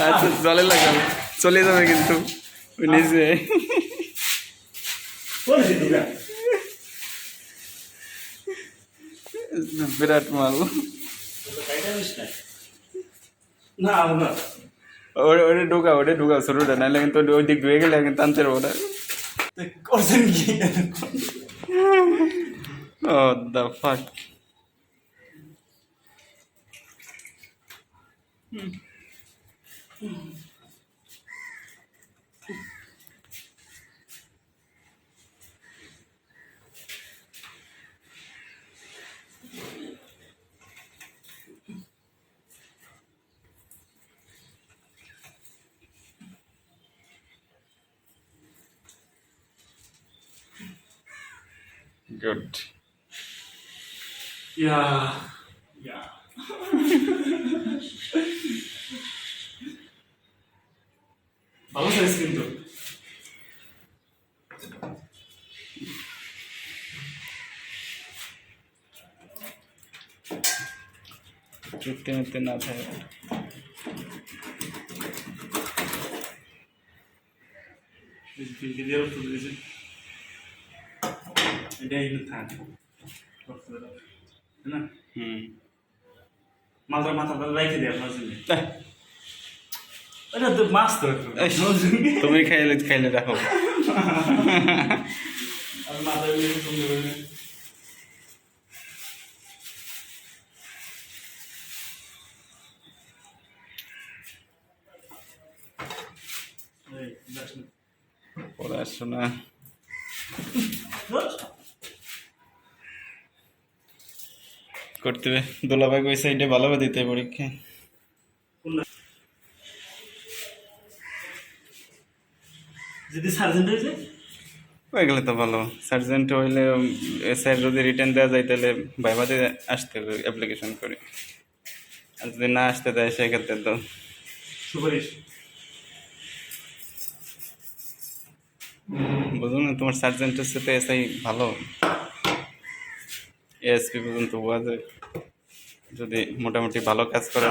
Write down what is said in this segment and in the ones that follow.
আচ্ছা জলে লাগাবে চলে যাবে কিন্তু ওই নিচে বিরাট মাল ওটা ঢুকা ছোটটা নাহলে কিন্তু ওই দিক ঢুকে গেলে কিন্তু টানতে পারবো না করছেন কি ও দা ফাক গুড Ja. Ja. ভালো সাইজ কিন্তু চুটতে মিটতে না থাকে ভিডিও তুলে দিয়েছে এটাই কিন্তু থাকে না মাথার মাথা রেখে দেয় আপনার জন্য এটা তো মাছ তো তুমি খাইলে রাখো আর মাথা তুমি পড়াশোনা করতে হবে দোলাভাই ওই সাইডে ভালোভাবে দিতে হবে পরীক্ষা যদি সার্জেন্ট হয়েছে হয়ে গেলে তো ভালো সার্জেন্ট হইলে স্যার যদি রিটার্ন দেওয়া যায় তাহলে ভাইভাতে আসতে হবে অ্যাপ্লিকেশন করে আর যদি না আসতে দেয় সেক্ষেত্রে তো সুপারিশ বুঝুন না তোমার সার্জেন্টের সাথে এসআই ভালো এএসপি পর্যন্ত বোঝা যায় যদি মোটামুটি ভালো কাজ করে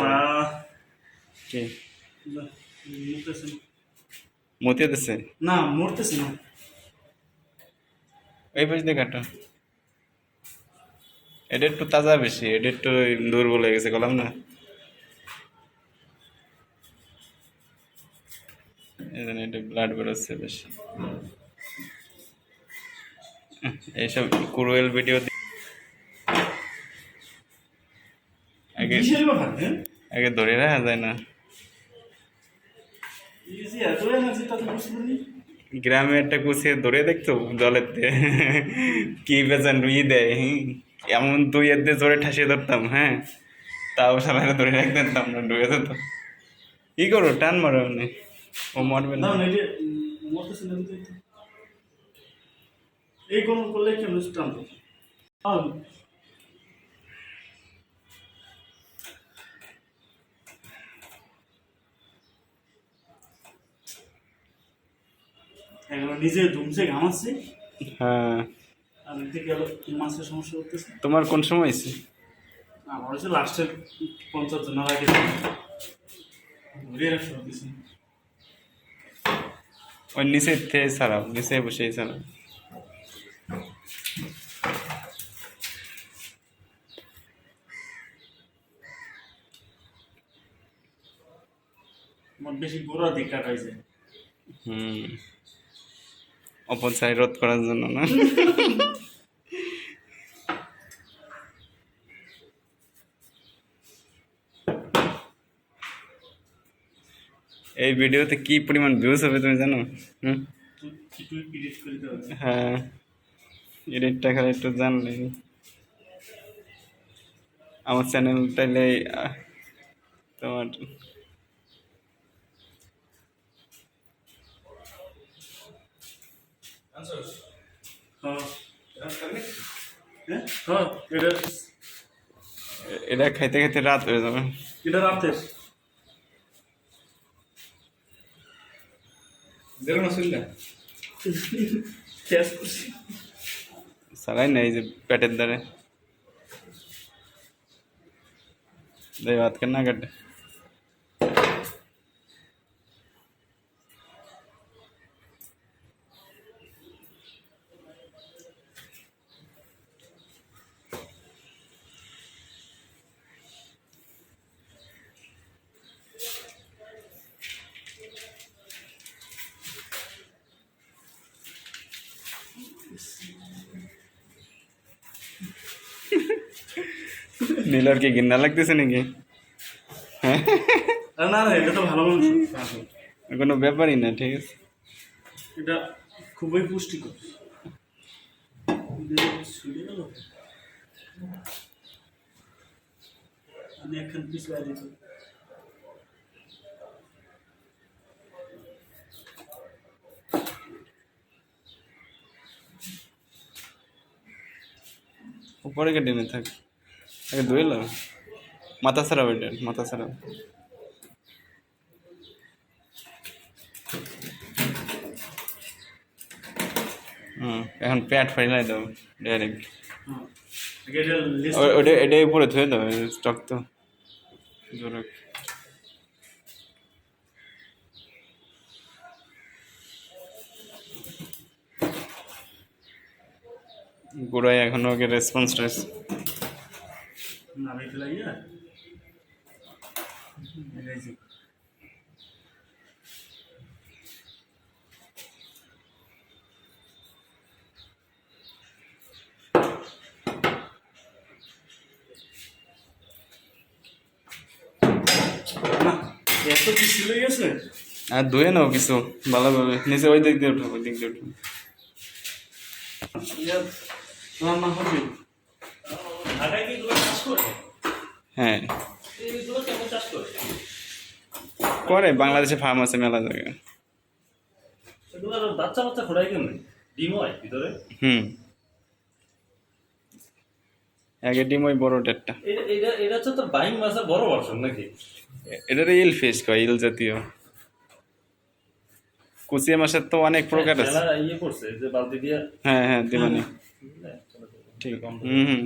কি মতিয়ে দিচ্ছে না মরতেছে না এই পাশ দিয়ে কাটো এটা একটু তাজা বেশি এটা একটু দুর্বল হয়ে গেছে বললাম না এই জন্য একটু ব্লাড বেরোচ্ছে বেশি এইসব ক্রুয়েল ভিডিও আগে ধরে রাখা যায় না গ্রামে একটা কুচিয়ে ধরে দেখতো জলেতে কি বেচান রুই দেয় এমন দুই দিয়ে জোরে ঠাসিয়ে ধরতাম হ্যাঁ তাও সালারে ধরে রাখতেন আমরা ডুবে যেত কি করো টান মারো মানে ও মরবে না এই কোন করলে কেন টান নিজে ধুমছে ঘামাচ্ছে হ্যাঁ আর এদিকে মাছের সমস্যা করতেছে তোমার কোন সময় হয়েছে আমার হচ্ছে লাস্টের 50 জন আগে ঘুরে রাখতে পারতেছি ওই নিচে থেকে ছাড়াও নিচে বসেই ছাড়াও আমার বেশি গোড়া দিক কাটাইছে অপচয় রোধ করার জন্য না এই ভিডিওতে কি পরিমাণ ভিউজ হবে তুমি জানো হ্যাঁ এডিটটা খালি একটু জানলে আমার চ্যানেল তাইলে তোমার এটা খাইতে খাইতে রাত হয়ে যাবে এটা রাতের সারাই না এই যে পেটের দ্বারে ভাত কেন না কাটে নীলার কি ঘৃণা লাগতেছে নাকি? হ্যাঁ, না না, এটা তো ভালো মাংস। কোনো ব্যাপারই না, ঠিক আছে। এটা খুবই পুষ্টিকর। আমি একখান পিস বাইরে দিই। উপরে কেটে নিয়ে থাক, আগে ধুয়ে লো, মাথা ছাড়াও, এটা মাথা ছাড়াও। এখন প্যাট ফাইলাই দাও ডাইরেক্ট। হ্যাঁ, এটা লিস্ট। ওটা এটাই উপরে ধুয়ে দাও, স্টক তো জোরে। গোড়ায় এখনো ওকে রেসপন্স রয়েছে। আমি ফেলাই না, এই যে না, এত কিছু লেগে গেছে। আর ধুয়ে নাও কিছু ভালোভাবে, নিচে ওই দিক দিয়ে উঠো, ওই দিক দিয়ে উঠো। ইয়ার রান্না হবে। ঢাকায় কি এগুলো চাষ করে? হ্যাঁ, এইগুলো কেমন চাষ করে? করে, বাংলাদেশে ফার্ম আছে মেলা জায়গায়। এগুলোর বাচ্চা বাচ্চা খোড়াই কেমন? ডিম হয় ভিতরে? হুম, আগে ডিম ওই বড় ডেটটা। এটা হচ্ছে তো বাইং মাছের বড় ভার্সন নাকি? এটার ইল ফিশ কয়, ইল জাতীয়। কুচিয়া মাছের তো অনেক প্রকার আছে। খেলা ইয়ে করছে যে বালতি দিয়ে। হ্যাঁ হ্যাঁ, দিবানি, ঠিক।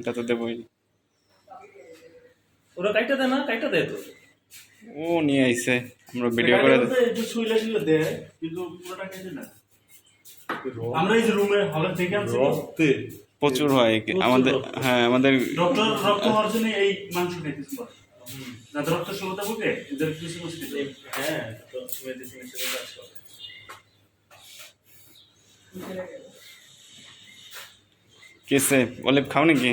তা তো দেবই। ওরা কাইটা দেয় না, কাইটা দেয় তো। ও নিয়ে আইছে, আমরা ভিডিও করে একটু শুইলে শুইলে দেয়, কিন্তু পুরোটা কেটে না। আমরা এই যে রুমে হলের থেকে আনছি রক্তে প্রচুর হয় আমাদের। হ্যাঁ, আমাদের ডক্টর রক্ত হওয়ার জন্য এই মাংস খাইতেছে। না রক্ত শুরুতে বুকে এদের কিছু মুশকিল। হ্যাঁ, তো মেডিসিন হিসেবে কাজ করে। কেসে অলিভ খাও নাকি?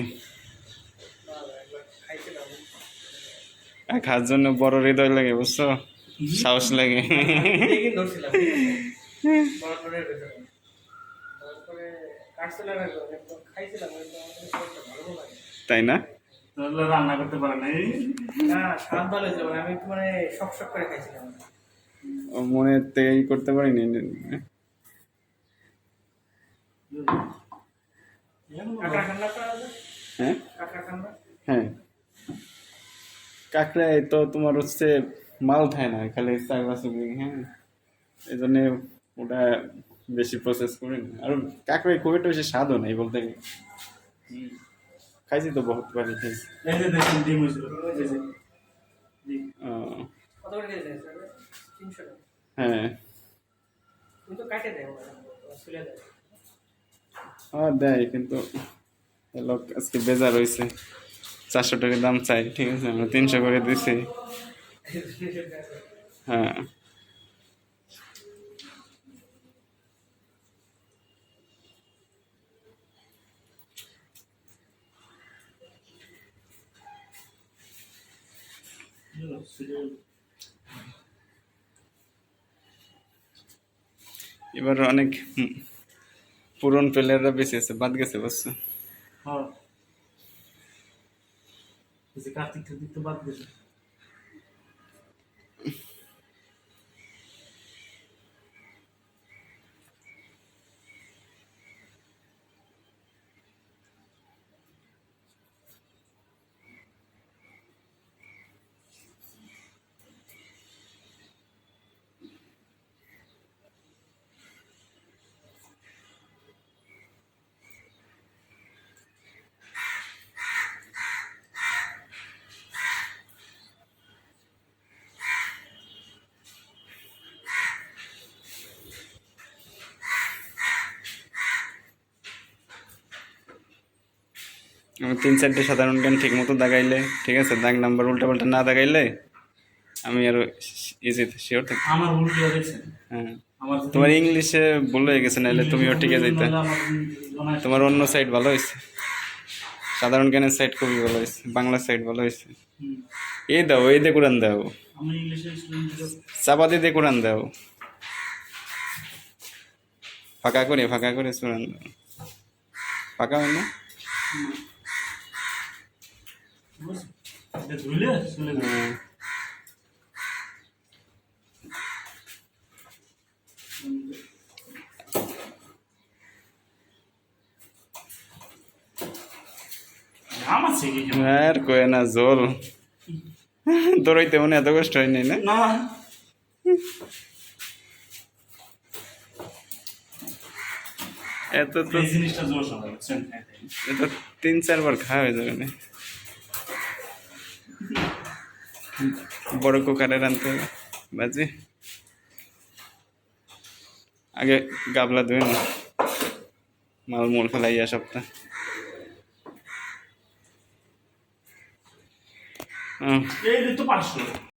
খাওয়ার জন্য বড় হৃদয় লাগে, বুঝছো, সাহস লাগে। তাই না? তাহলে রান্না করতে পারে না। আমি একটু মানে শখ শখ করে খাইছিলাম। ও মনে থেকে ই করতে পারিনি। কাঁকড়া খান্না করা যায়? হ্যাঁ কাঁকড়া খান্না? হ্যাঁ, কাঁকড়ায় তো তোমার হচ্ছে মাল খায় না, খালি চাগলা চুগলি। হ্যাঁ, এই জন্য ওটা বেশি প্রসেস করি না। আর কাঁকড়ায় খুব একটা বেশি স্বাদও নাই বলতে গেলে। খাইছি তো বহুত বারই খাইছি। এই যে দেখুন ডিম হয়েছিল। এই যে ডিম। ও, কত করে কেজি দেয় স্যার? 300 টাকা। হ্যাঁ কিন্তু কাটে দেয় ওরা, চলে দেয়। দেয়, কিন্তু লোক আজকে বেজার হয়েছে, 400 টাকা দাম চাই, ঠিক আছে, আমরা 300 করে দিছি। হ্যাঁ, এবার অনেক পুরন প্লেয়াররা বেশি আছে, বাদ গেছে, বুঝছো। হ্যাঁ, এই যে কার্তিক টার্তিক তো বাদ গেছে। আমি 3-4টে সাধারণ জ্ঞান ঠিক মতো দাগাইলে, ঠিক আছে, দাগ নাম্বার উল্টা পাল্টা না দাগাইলে আমি আরো ইজিতে শিওর থাকি। আমার ভুল কি হয়েছে? হ্যাঁ, আমার তোমার ইংলিশে ভুল হয়ে গেছে, নাহলে তুমিও টিকে যাইতে। আমার তোমার অন্য সাইড ভালো হয়েছে, সাধারণ জ্ঞানের সাইড খুবই ভালো হয়েছে, বাংলা সাইড ভালো হয়েছে। হুম। এই দাও, এই দিয়ে কোরআন দাও, আমি ইংলিশে স্টুডেন্ট। চাপাতি দিয়ে কোরআন দাও, ফাঁকা করে কোরআন দাও। ফাঁকা হয় না? ধুইলে চলে যাবে। হ্যাঁ। নাম আছে কি কেমন? আর কয়ে না জল দৌড়াইতে মনে এত কষ্ট হয় নাই না? না এত তো, এই জিনিসটা জোর সবাই বুঝছেন? এত 3-4 বার খাওয়া হয়ে যাবে না। বড় কুকারে রানতে হবে বাজে। আগে গাবলা ধুয়ে না, মাল মূল ফেলাইয়া সপ্তাহ। এই তো 500